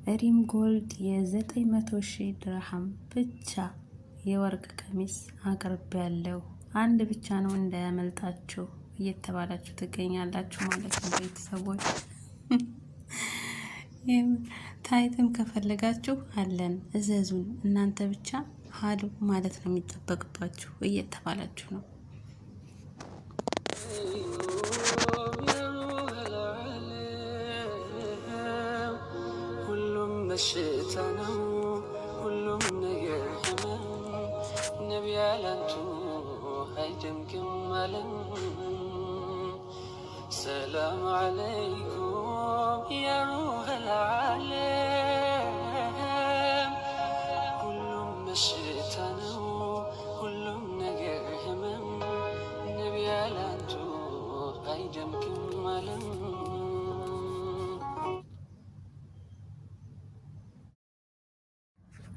ሪም ጎልድ የ900,000 ድርሃም ብቻ የወርቅ ቀሚስ አቅርቤያለሁ። አንድ ብቻ ነው እንዳያመልጣችሁ እየተባላችሁ ትገኛላችሁ ማለት ነው ቤተሰቦች። ታይትም ከፈለጋችሁ አለን እዘዙን፣ እናንተ ብቻ ሀሉ ማለት ነው የሚጠበቅባችሁ እየተባላችሁ ነው። ሁሉም በሽታ ነው፣ ሁሉም ነገር ህመም፣ ነቢይ ያላንቱ አይደምግም አለም። ሰላም አለይኩም ያ ሩሐል ዓለም። ሁሉም በሽታ ነው፣ ሁሉም ነገር ህመም፣ ነቢይ ያላንቱ አይደምግም አለም።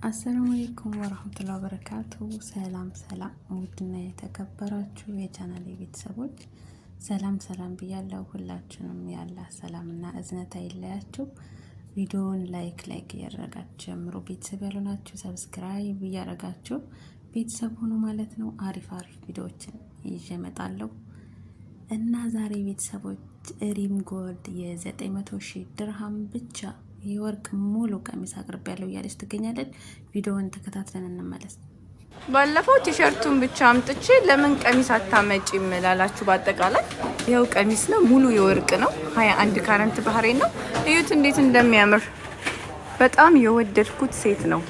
አሰላሙ አለይኩም ወራህመቱላሂ ወበረካቱ። ሰላም ሰላም፣ ውድና የተከበራችሁ የቻናሌ ቤተሰቦች ሰላም ሰላም ብያለሁ። ሁላችሁንም ያለ ሰላምና እዝነት አይለያችሁ። ቪዲዮውን ላይክ እያደረጋችሁ ጀምሮ ቤተሰብ ያልሆናችሁ ሰብስክራይብ እያደረጋችሁ ቤተሰብ ሆኖ ማለት ነው። አሪፍ ቪዲዮዎችን ይዤ እመጣለሁ እና ዛሬ ቤተሰቦች ሪም ጎልድ የ900,000 ድርሃም ብቻ የወርቅ ሙሉ ቀሚስ አቅርቤያለሁ እያለች ትገኛለች። ቪዲዮውን ተከታትለን እንመለስ። ባለፈው ቲሸርቱን ብቻ አምጥቼ ለምን ቀሚስ አታመጪም ላላችሁ በአጠቃላይ ይኸው ቀሚስ ነው፣ ሙሉ የወርቅ ነው። 21 ካረንት ባህሬን ነው። እዩት እንዴት እንደሚያምር። በጣም የወደድኩት ሴት ነው።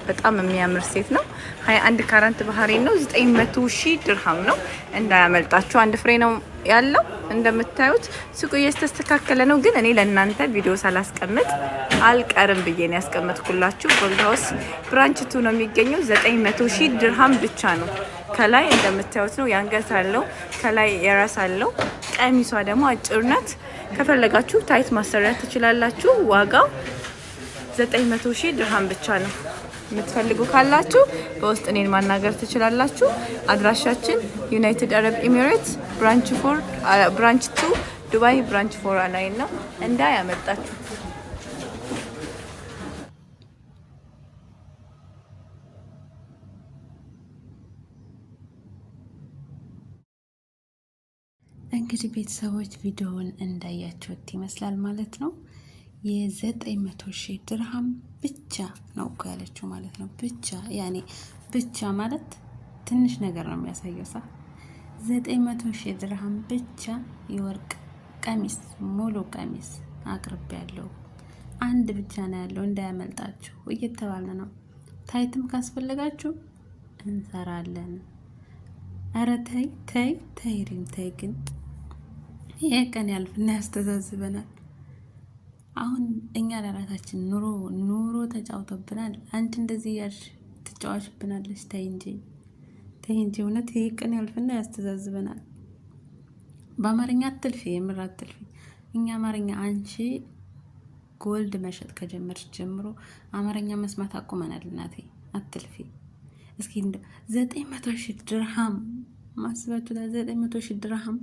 በጣም የሚያምር ሴት ነው። 21 ካረንት ባህሬን ነው። 900,000 ድርሃም ነው። እንዳያመልጣችሁ። አንድ ፍሬ ነው ያለው እንደምታዩት። ሱቁ እየተስተካከለ ነው፣ ግን እኔ ለእናንተ ቪዲዮ ሳላስቀምጥ አልቀርም ብዬ ነው ያስቀመጥኩላችሁ። ጎልድ ሃውስ ብራንች 2 ነው የሚገኘው። 900,000 ድርሃም ብቻ ነው። ከላይ እንደምታዩት ነው። ያንገት አለው፣ ከላይ የራስ አለው። ቀሚሷ ደግሞ አጭር ናት። ከፈለጋችሁ ታይት ማሰራት ትችላላችሁ። ዋጋው 900,000 ድርሃም ብቻ ነው። የምትፈልጉ ካላችሁ በውስጥ እኔን ማናገር ትችላላችሁ። አድራሻችን ዩናይትድ አረብ ኤሚሬትስ ብራንች 2 ዱባይ ብራንች 4 ላይ ነው። እንዳያመልጣችሁ። እንግዲህ ቤተሰቦች ቪዲዮውን እንዳያችሁት ይመስላል ማለት ነው። የ900,000 ድርሃም ብቻ ነው ያለችው ማለት ነው። ብቻ ማለት ትንሽ ነገር ነው የሚያሳየው። 900,000 ድርሃም ብቻ የወርቅ ቀሚስ ሙሉ ቀሚስ አቅርቤያለሁ። አንድ ብቻ ነው ያለው እንዳያመልጣችሁ እየተባለ ነው። ታይትም ካስፈለጋችሁ እንሰራለን። ኧረ ተይ ሪም ተይ። ግን ይሄ ቀን ያልፍና ያስተዛዝበናል። አሁን እኛ ለራሳችን ኑሮ ተጫውቶብናል። አንቺ እንደዚህ ያልሽ ትጫዋችብናለሽ። ተይ እንጂ እውነት ይሄ ቀን ያልፍና ያስተዛዝበናል። በአማርኛ አትልፊ፣ የምር አትልፊ። እኛ አማርኛ አንቺ ጎልድ መሸጥ ከጀመርሽ ጀምሮ አማርኛ መስማት አቁመናል። እናቴ አትልፊ። እስኪ 900,000 ድርሃም ማስባችሁ። 900,000 ድርሃም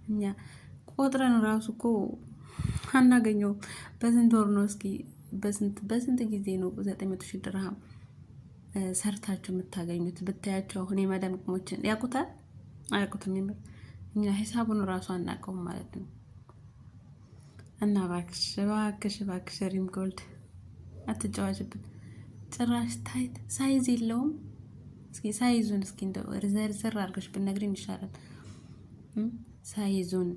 እኛ ቆጥረን ራሱ እኮ አናገኘውም። በስንት ወር ነው? እስኪ በስንት ጊዜ ነው 900,000 ድርሃም ሰርታችሁ የምታገኙት? ብታያቸው አሁን የማዳም ቅሞችን ያውቁታል አያውቁትም? የምር እኛ ሂሳቡን ራሱ አናውቀውም ማለት ነው። እና እባክሽ ሪም ጎልድ አትጫዋችብን። ጭራሽ ታይት ሳይዝ የለውም። እስኪ ሳይዙን እንደው ዘርዘር አድርገሽ ብትነግሪን ይሻላል። ሳይዙን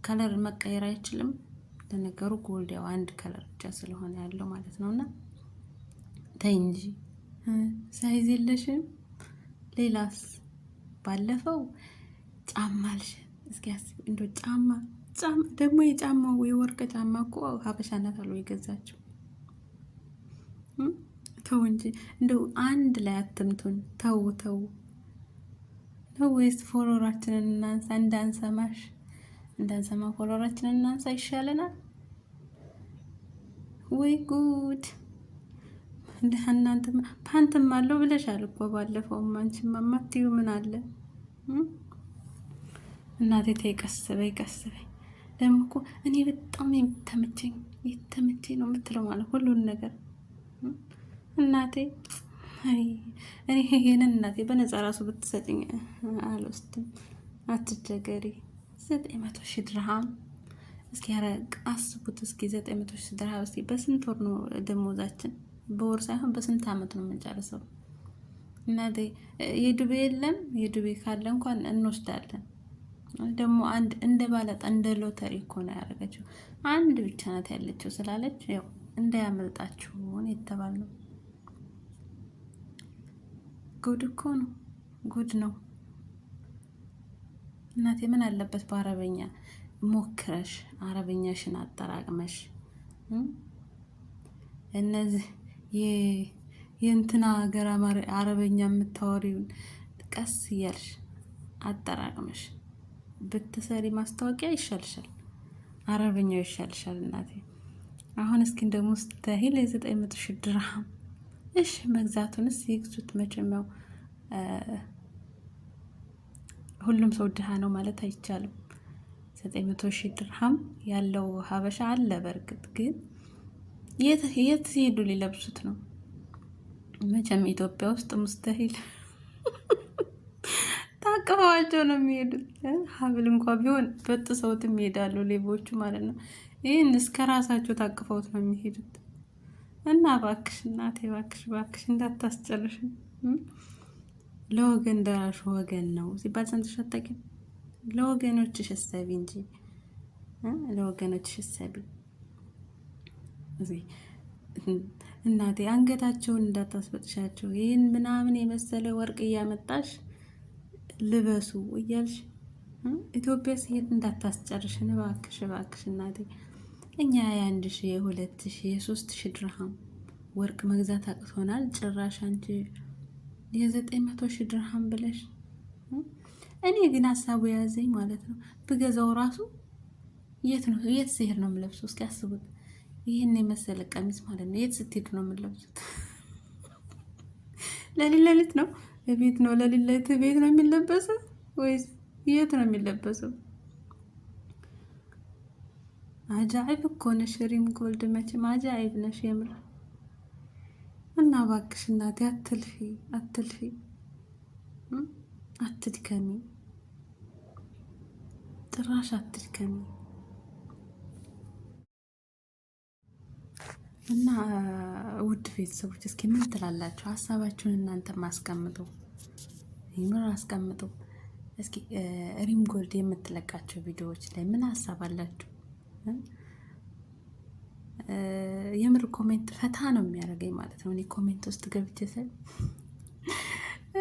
ከለር መቀየር አይችልም። ለነገሩ ጎልድ ያው አንድ ከለር ብቻ ስለሆነ ያለው ማለት ነውና ተይ እንጂ ሳይዝ የለሽም። ሌላስ? ባለፈው ጫማ አልሽ። እስኪ አስቢ እንደው ጫማ ደግሞ የጫማው የወርቅ ጫማ እኮ ሀበሻ ናት አለው የገዛችው። ተው እንጂ እንደው አንድ ላይ አትምቱን። ተው ነው ወይስ ፎሎወራችንን እናንሳ? እንዳንሰማ ፎሎወራችንን እናንሳ ይሻለናል። ወይ ጉድ! እናንተ ፓንትም አለው ብለሻል እኮ ባለፈው። አንቺማ ማትዩ ምን አለ? እናቴ ተይ ቀስ በይ። ደግሞ እኮ እኔ በጣም የተመቼ ነው የምትለው ማለት ሁሉን ነገር እናቴ። እኔ ይሄንን እናቴ በነፃ ራሱ ብትሰጭኝ አልወስድም። አትቸገሪ። 900,000 ድርሃም እስኪ አስቡት እስኪ 900,000 ድርሃም እስኪ በስንት ወር ነው ደሞዛችን? በወር ሳይሆን በስንት አመት ነው የምንጨርሰው? እናቴ የዱቤ የለም። የዱቤ ካለ እንኳን እንወስዳለን። ደግሞ አንድ እንደ ባለጣ እንደ ሎተሪ እኮ ነው ያደረገችው። አንድ ብቻ ናት ያለችው ስላለች ያው እንዳያመልጣችሁ የተባለው። ጉድ እኮ ነው፣ ጉድ ነው እናቴ። ምን አለበት በአረበኛ ሞክረሽ አረበኛሽን አጠራቅመሽ እነዚህ የእንትና ሀገር አረበኛ የምታወሪውን ቀስ እያልሽ አጠራቅመሽ ብትሰሪ ማስታወቂያ ይሻልሻል፣ አረበኛው ይሻልሻል እናቴ። አሁን እስኪ ደግሞ ስትሄል 900,000 ድርሃም እሺ፣ መግዛቱንስ ይግዙት። መቼም ያው ሁሉም ሰው ድሃ ነው ማለት አይቻልም። 900,000 ድርሃም ያለው ሀበሻ አለ። በእርግጥ ግን የት ሲሄዱ ሊለብሱት ነው? መቼም ኢትዮጵያ ውስጥ ሙስተሂል ታቅፈዋቸው ነው የሚሄዱት። ሀብል እንኳ ቢሆን በጥሰውትም ይሄዳሉ ሌቦቹ ማለት ነው። ይህን እስከ ራሳቸው ታቅፈውት ነው የሚሄዱት። እና እባክሽ እናቴ እባክሽ እንዳታስጨርሽ። ለወገን ደራሽ ወገን ነው ሲባል ሰምተሽ አታውቂም? ለወገኖችሽ እሰቢ እንጂ ለወገኖችሽ እሰቢ። እናቴ አንገታቸውን እንዳታስበጥሻቸው። ይህን ምናምን የመሰለ ወርቅ እያመጣሽ ልበሱ እያልሽ ኢትዮጵያ ሲሄድ እንዳታስጨርሽን እባክሽ እናቴ። እኛ 1,000 የ2,000 የ3,000 ድርሃም ወርቅ መግዛት አቅቶናል። ጭራሽ አንቺ 900,000 ድርሃም ብለሽ። እኔ ግን ሀሳቡ የያዘኝ ማለት ነው ብገዛው ራሱ የት ሲሄድ ነው የምለብሰው? እስኪ አስቡት። ይህን የመሰለ ቀሚስ ማለት ነው የት ስትሄድ ነው የምለብሱት? ለሊት ነው ቤት ነው ለሊት ቤት ነው የሚለበሰው ወይስ የት ነው የሚለበሰው? አጃኢብ እኮ ነሽ ሪም ጎልድ፣ መቼም አጃኢብ ነሽ የምር። እና እባክሽ እናቴ አትልፊ፣ አትድከሚ፣ ጭራሽ አትድከሚ። እና ውድ ቤተሰቦች እስኪ ምን ትላላችሁ? ሀሳባችሁን እናንተ ማስቀምጡ፣ ይምር አስቀምጡ። እስኪ ሪም ጎልድ የምትለቃቸው ቪዲዮዎች ላይ ምን ሀሳብ አላችሁ? የምር ኮሜንት ፈታ ነው የሚያደርገኝ ማለት ነው። እኔ ኮሜንት ውስጥ ገብቼ ሳይ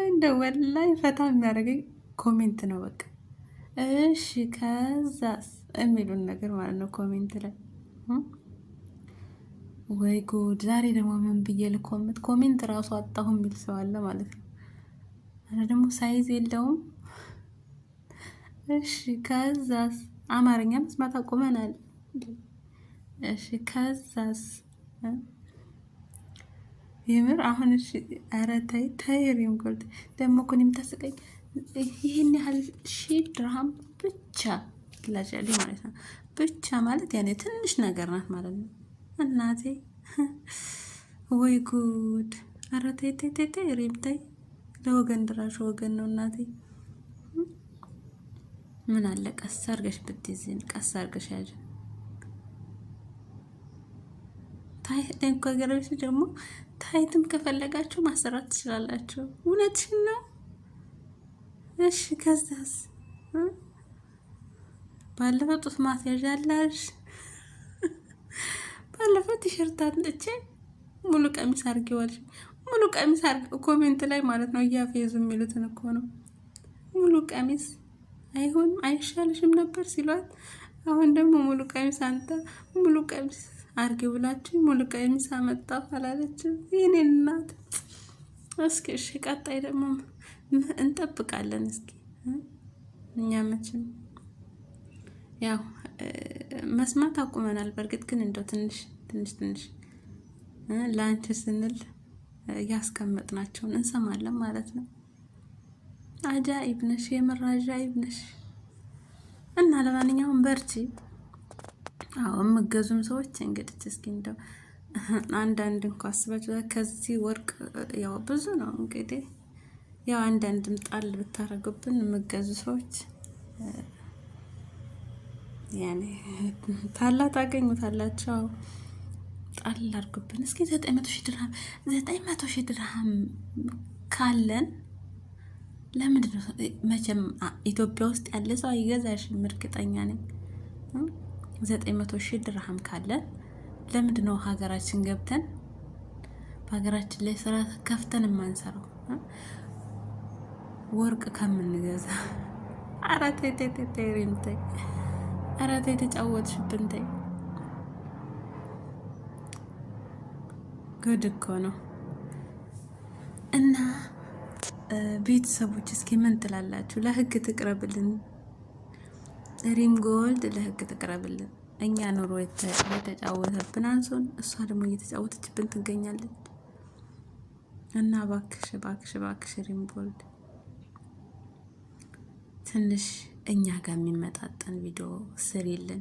እንደ ወላሂ ፈታ የሚያደርገኝ ኮሜንት ነው በቃ። እሺ ከዛስ የሚሉን ነገር ማለት ነው ኮሜንት ላይ። ወይ ጉድ! ዛሬ ደግሞ ምን ብዬ ልኮመት? ኮሜንት ራሱ አጣሁ የሚል ሰው አለ ማለት ነው። አረ ደግሞ ሳይዝ የለውም። እሺ ከዛስ? አማርኛ መስማት አቁመናል። እሺ ከዛስ? የምር አሁን እሺ፣ ኧረ ተይ ሪም ጎልድ ደግሞ እኮ እኔ የምታስቀኝ ይህን ያህል 1,000 ድርሃም ብቻ ትላጫለች ማለት ነው። ብቻ ማለት ያኔ ትንሽ ነገር ናት ማለት ነው። እናቴ ወይ ጉድ! ኧረ ተይ ሪም ተይ። ለወገን ድራሽ ወገን ነው እናቴ። ምን አለ ቀስ አድርገሽ ብትይዝን፣ ቀስ አድርገሽ ያዥ። ከገረቤት ደግሞ ታይትም ከፈለጋችሁ ማሰራት ትችላላችሁ። እውነትሽን ነው። እሺ ከዛስ? ባለፈው ጡት ማስያዣ አላሽ። ባለፈው ቲሸርት አንጥቼ ሙሉ ቀሚስ አድርጌዋለሽ። ሙሉ ቀሚስ ኮሜንት ላይ ማለት ነው እያፌዙ የሚሉትን እኮ ነው። ሙሉ ቀሚስ አይሆንም አይሻልሽም ነበር ሲሏት፣ አሁን ደግሞ ሙሉ ቀሚስ አንተ ሙሉ ቀሚስ አርጌ ብላችሁ ሙሉ ቀሚስ አመጣሁ አላለችም? የኔ እናት። እስኪ እሺ ቀጣይ ደግሞ እንጠብቃለን። እስኪ እኛ መቼም ያው መስማት አቁመናል። በእርግጥ ግን እንደው ትንሽ ለአንቺ ስንል ያስቀመጥናቸውን እንሰማለን ማለት ነው። አጃኢብ ነሽ፣ የምር አጃኢብ ነሽ። እና ለማንኛውም በርቺ። አዎ የምገዙም ሰዎች እንግዲህ እስኪ እንደው አንዳንድ እንኳን አስባችሁ ከዚህ ወርቅ ያው ብዙ ነው እንግዲህ ያው አንዳንድም ጣል ብታረጉብን የምገዙ ሰዎች ያኔ ታላ ታገኙታላችሁ። ጣል አድርጉብን እስኪ 900,000 ድርሃም 900,000 ድርሃም ካለን ለምንድን ነው መቼም ኢትዮጵያ ውስጥ ያለ ሰው አይገዛሽም፣ እርግጠኛ ነኝ። 900,000 ድርሃም ካለን ለምንድን ነው ሀገራችን ገብተን በሀገራችን ላይ ስራ ከፍተን የማንሰራው? ወርቅ ከምንገዛ አራት ተይ አራት የተጫወትሽብን ተይ። ጉድ እኮ ነው። እና ቤተሰቦች እስኪ ምን ትላላችሁ? ለህግ ትቅረብልን፣ ሪም ጎልድ ለህግ ትቅረብልን። እኛ ኑሮ የተጫወተብን አንሶን እሷ ደግሞ እየተጫወተችብን ትገኛለች። እና ባክሽ ባክሽ ባክሽ ሪም ጎልድ ትንሽ እኛ ጋር የሚመጣጠን ቪዲዮ ስሪልን።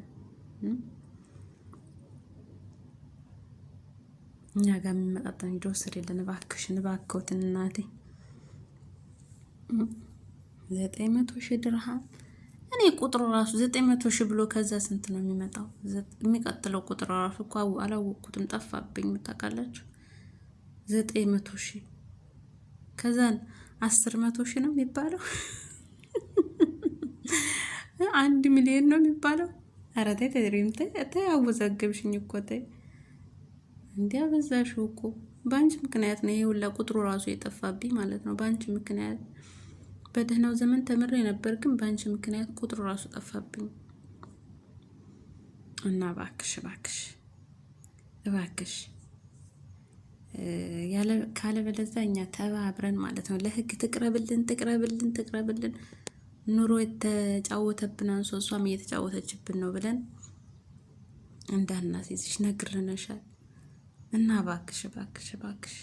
እኛ ጋር የሚመጣጠን ቪዲዮ ስሪልን እባክሽን፣ እባክዎትን እናቴ። 900,000 ድርሃም እኔ ቁጥሩ ራሱ 900,000 ብሎ ከዛ ስንት ነው የሚመጣው? የሚቀጥለው ቁጥር ራሱ እኮ አላወቅኩትም፣ ጠፋብኝ። ታውቃላችሁ 900,000 ከዛን 10,000,000 ነው የሚባለው። 1,000,000 ነው የሚባለው። ኧረ ተይ ተድሪም ተይ፣ አወዛገብሽኝ እኮ ተይ። እንዲያ በዛሽው እኮ በአንቺ ምክንያት ነው ይሄ ሁላ ቁጥሩ ራሱ የጠፋብኝ ማለት ነው። በአንቺ ምክንያት በደህናው ዘመን ተምሬ ነበር፣ ግን በአንቺ ምክንያት ቁጥሩ ራሱ ጠፋብኝ። እና እባክሽ እባክሽ እባክሽ ካለበለዚያ እኛ ተባብረን ማለት ነው ለህግ ትቅረብልን። ኑሮ የተጫወተብን አንሶ እሷም እየተጫወተችብን ነው ብለን እንዳናስይዝሽ ነግረንሻል። እና እባክሽ እባክሽ እባክሽ።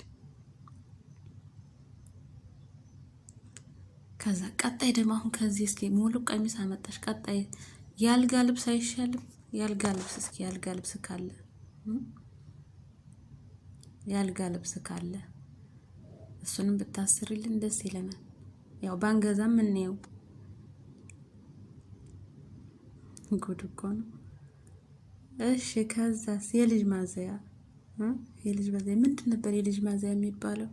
ከዛ ቀጣይ ደግሞ አሁን ከዚህ እስኪ ሙሉ ቀሚስ አመጣሽ። ቀጣይ ያልጋ ልብስ አይሻልም? ያልጋ ልብስ እስኪ ያልጋ ልብስ ካለ እሱንም ብታስሪልን ደስ ይለናል። ያው ባንገዛም እንየው። ጉድ እኮ ነው። እሺ ከዛስ የልጅ ማዘያ ምንድን ነበር? የልጅ ማዘያ የሚባለው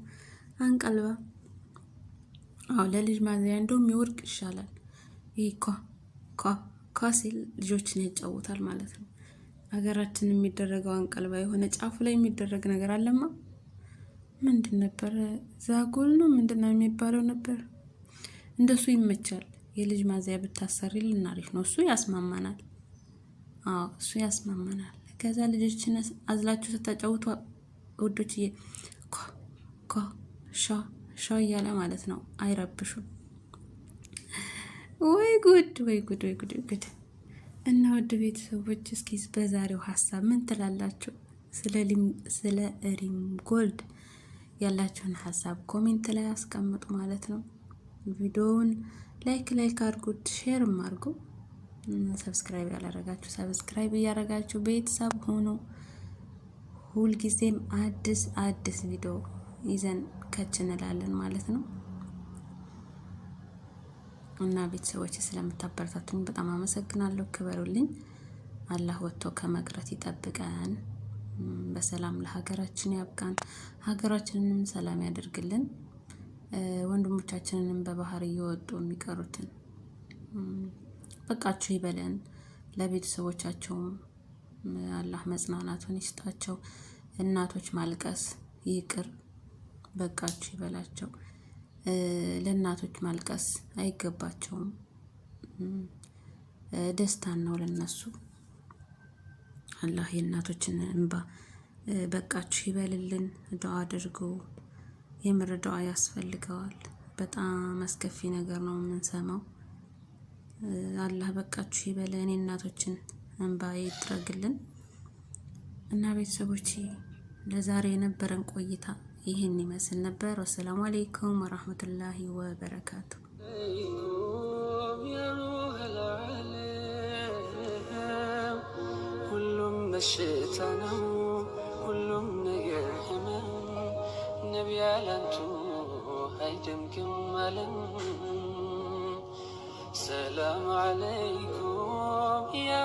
አንቀልባ። አዎ ለልጅ ማዘያ እንደውም የወርቅ ይሻላል። ይሄ ኳ ሲል ልጆችን ያጫውታል ማለት ነው። ሀገራችን የሚደረገው አንቀልባ የሆነ ጫፉ ላይ የሚደረግ ነገር አለማ። ምንድን ነበር? ዛጎል ነው ምንድን ነው የሚባለው ነበር። እንደሱ ይመቻል። የልጅ ማዘያ ብታሰሪልን አሪፍ ነው። እሱ ያስማማናል። አዎ እሱ ያስማማናል። ከዛ ልጆችን አዝላችሁ ስታጫውቱ ወዶችዬ ሻ እያለ ማለት ነው። አይረብሹም። ወይ ጉድ። እና ወድ ቤተሰቦች እስኪ በዛሬው ሀሳብ ምን ትላላችሁ? ስለ ሪም ጎልድ ያላችሁን ሀሳብ ኮሜንት ላይ አስቀምጡ ማለት ነው። ቪዲዮውን ላይክ አድርጉት፣ ሼርም አድርጉ። ሰብስክራይብ ያላረጋችሁ ሰብስክራይብ እያረጋችሁ ቤተሰብ ሆኖ ሁልጊዜም አዲስ ቪዲዮ ይዘን ከች እንላለን ማለት ነው። እና ቤተሰቦች ስለምታበረታቱኝ በጣም አመሰግናለሁ። ክበሩልኝ። አላህ ወጥቶ ከመቅረት ይጠብቀን። በሰላም ለሀገራችን ያብቃን። ሀገራችንንም ሰላም ያደርግልን። ወንድሞቻችንንም በባህር እየወጡ የሚቀሩትን በቃችሁ ይበለን። ለቤተሰቦቻቸውም አላህ መጽናናቱን ይስጣቸው። እናቶች ማልቀስ ይቅር፣ በቃችሁ ይበላቸው። ለእናቶች ማልቀስ አይገባቸውም። ደስታን ነው ለነሱ። አላህ የእናቶችን እንባ በቃችሁ ይበልልን። ዱዓ አድርጉ። የምር ዱዓ ያስፈልገዋል። በጣም አስከፊ ነገር ነው የምንሰማው። አላህ በቃችሁ ይበለን። የእናቶችን እንባ ይጥረግልን። እና ቤተሰቦች ለዛሬ የነበረን ቆይታ ይህን ይመስል ነበር። ወሰላሙ አለይኩም ወራህመቱላሂ ወበረካቱ። በሽታ ነው ሁሉም ነገር ህመም ነቢ ያላንቱ አይደምግም አለም ሰላም አለይኩም ያ